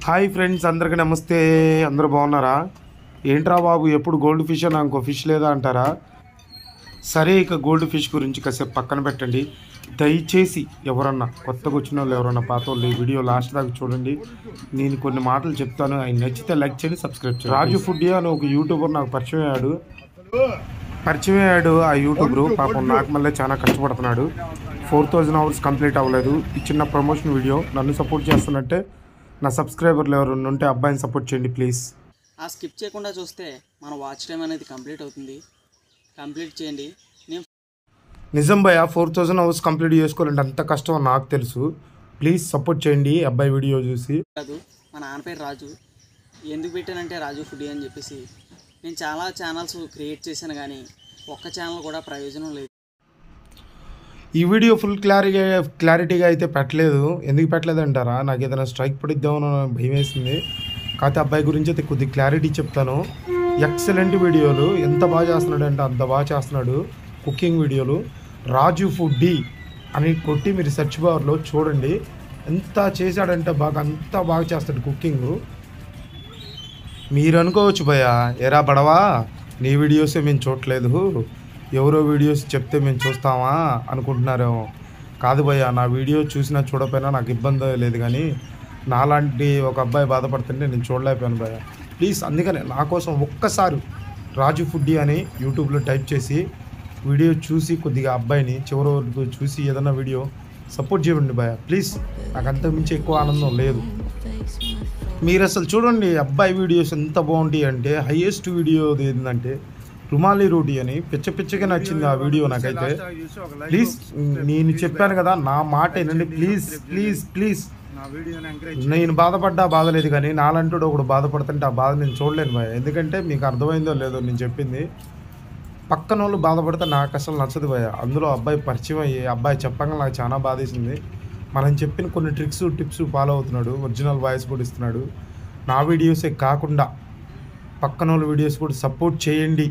Hi friends, అందరికీ నమస్తే. అందరూ బాగున్నారా? ఏంట్రా బాబు, ఎప్పుడు గోల్డ్ ఫిష్ అన్నా ఇంకో ఫిష్ లేదా అంటారా? సరే, ఇక గోల్డ్ ఫిష్ గురించి కాసేపు పక్కన పెట్టండి. దయచేసి ఎవరన్నా కొత్తగా వచ్చిన వాళ్ళు, ఎవరన్నా పాత వాళ్ళు ఈ వీడియో లాస్ట్ దాకా చూడండి. నేను కొన్ని మాటలు చెప్తాను, ఆయన నచ్చితే లైక్ చేయండి, సబ్స్క్రైబ్ చేయండి. రాజు ఫుడ్డీ అని ఒక యూట్యూబర్ నాకు పరిచయం అయ్యాడు. ఆ యూట్యూబరు పాపం నాకు మళ్ళీ చాలా కష్టపడుతున్నాడు. 4000 అవర్స్ కంప్లీట్ అవ్వలేదు. ఈ చిన్న ప్రమోషన్ వీడియో. నన్ను సపోర్ట్ చేస్తున్నట్టే నా సబ్స్క్రైబర్లు ఎవరు ఉంటే అబ్బాయిని సపోర్ట్ చేయండి ప్లీజ్. స్కిప్ చేయకుండా చూస్తే మన వాచ్ టైం అనేది కంప్లీట్ అవుతుంది. కంప్లీట్ చేయండి. నిజం భయ, 4000 అవర్స్ కంప్లీట్ చేసుకోవాలంటే అంత కష్టం నాకు తెలుసు. ప్లీజ్ సపోర్ట్ చేయండి అబ్బాయి వీడియో చూసి. కాదు, మా నాన్న పేరు రాజు. ఎందుకు పెట్టానంటే రాజు ఫుడ్డీ అని చెప్పేసి. నేను చాలా ఛానల్స్ క్రియేట్ చేశాను, కానీ ఒక్క ఛానల్ కూడా ప్రయోజనం లేదు. ఈ వీడియో ఫుల్ క్లారిటీగా అయితే పెట్టలేదు. ఎందుకు పెట్టలేదు అంటారా? నాకు ఏదైనా స్ట్రైక్ పడిద్దామని భయం వేసింది. కాకపోతే అబ్బాయి గురించి అయితే కొద్ది క్లారిటీ చెప్తాను. ఎక్సలెంట్ వీడియోలు, ఎంత బాగా చేస్తున్నాడు అంటే అంత బాగా చేస్తున్నాడు. కుకింగ్ వీడియోలు రాజు ఫుడ్డీ అని కొట్టి మీరు సెర్చ్ బార్లో చూడండి. ఎంత చేశాడంటే అంత బాగా చేస్తాడు కుకింగ్. మీరు అనుకోవచ్చు భయ, ఎరా బడవా నీ వీడియోసే మేము చూడలేదు, ఎవరో వీడియోస్ చెప్తే మేము చూస్తామా అనుకుంటున్నారేమో. కాదు భయ్య, నా వీడియో చూసినా చూడకపోయినా నాకు ఇబ్బంది లేదు, కానీ నాలాంటి ఒక అబ్బాయి బాధపడుతుంటే నేను చూడలేకపోయాను భయ్య. ప్లీజ్ అందుకనే నా కోసం ఒక్కసారి రాజు ఫుడ్డీ అని యూట్యూబ్లో టైప్ చేసి వీడియో చూసి కొద్దిగా అబ్బాయిని చివరి వరకు చూసి ఏదైనా వీడియో సపోర్ట్ చేయండి భయ్య ప్లీజ్. నాకు అంతకుమించి ఎక్కువ ఆనందం లేదు. మీరు అసలు చూడండి అబ్బాయి వీడియోస్ ఎంత బాగుంటాయి అంటే, హైయెస్ట్ వీడియో ఏంటంటే రుమాలి రోటీ అని పిచ్చగా నచ్చింది ఆ వీడియో నాకైతే. ప్లీజ్ నేను చెప్పాను కదా, నా మాట ఏంటంటే ప్లీజ్ ప్లీజ్ ప్లీజ్. నేను బాధపడ్డా బాధలేదు, కానీ నాలంటూ ఒకడు బాధపడుతుంటే ఆ బాధ నేను చూడలేను భయ. ఎందుకంటే మీకు అర్థమైందో లేదో నేను చెప్పింది. పక్కన వాళ్ళు బాధపడితే నాకు అసలు నచ్చదు భయ. అందులో అబ్బాయి పరిచయం అయ్యి అబ్బాయి చెప్పగా నాకు చాలా బాధేసింది. మనం చెప్పిన కొన్ని టిప్స్ ఫాలో అవుతున్నాడు. ఒరిజినల్ వాయిస్ కూడా ఇస్తున్నాడు. నా వీడియోసే కాకుండా పక్కన వాళ్ళ వీడియోస్ కూడా సపోర్ట్ చేయండి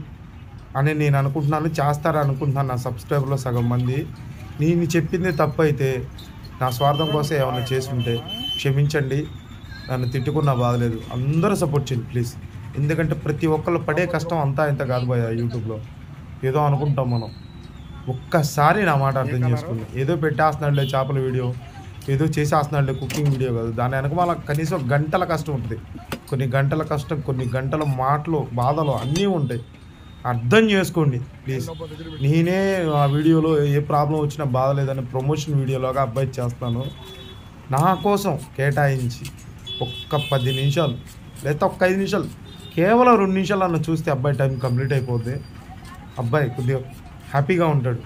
అని నేను అనుకుంటున్నాను, చేస్తారనుకుంటున్నాను నా సబ్స్క్రైబర్లో సగం మంది. నేను చెప్పింది తప్పు అయితే, నా స్వార్థం కోసం ఏమైనా చేస్తుంటే క్షమించండి. నన్ను తిట్టుకున్నా బాధలేదు. అందరూ సపోర్ట్ చేయండి ప్లీజ్. ఎందుకంటే ప్రతి ఒక్కళ్ళు పడే కష్టం అంతా ఇంత కాదు భయ. యూట్యూబ్లో ఏదో అనుకుంటాం మనం. ఒక్కసారి నా మాట అర్థం చేసుకోండి. ఏదో పెట్టేస్తున్నాడులే చేపల వీడియో, ఏదో చేసేస్తున్నాడులే కుకింగ్ వీడియో కాదు. దాని వెనక వాళ్ళ కనీసం గంటల కష్టం ఉంటుంది. కొన్ని గంటల కష్టం, కొన్ని గంటల మాటలు, బాధలు అన్నీ ఉంటాయి. అర్థం చేసుకోండి ప్లీజ్. నేనే ఆ వీడియోలో ఏ ప్రాబ్లం వచ్చినా బాధ లేదని ప్రమోషన్ వీడియోలాగా అబ్బాయి చేస్తాను. నా కోసం కేటాయించి ఒక్క 10 నిమిషాలు లేదా ఒక్క 5 నిమిషాలు, కేవలం 2 నిమిషాలు అన్న చూస్తే అబ్బాయి టైం కంప్లీట్ అయిపోద్ది. అబ్బాయి కొద్దిగా హ్యాపీగా ఉంటాడు.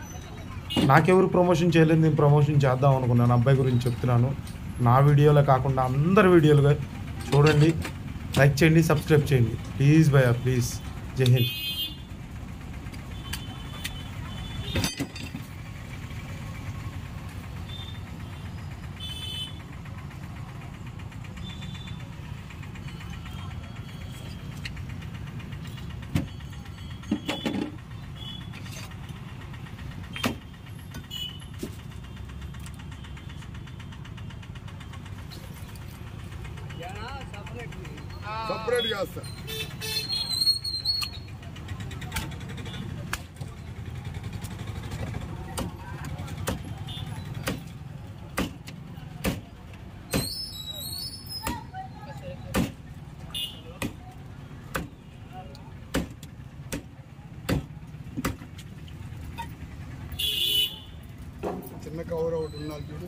నాకెవరు ప్రమోషన్ చేయలేదు, నేను ప్రమోషన్ చేద్దాం అనుకున్నాను. అబ్బాయి గురించి చెప్తున్నాను. నా వీడియోలో కాకుండా అందరి వీడియోలుగా చూడండి, లైక్ చేయండి, సబ్స్క్రైబ్ చేయండి ప్లీజ్ భయ్యా ప్లీజ్. జై హింద్. సపరేట్ చేస్తా. చిన్న కవర్ ఒకటి ఉండాలి చూడు.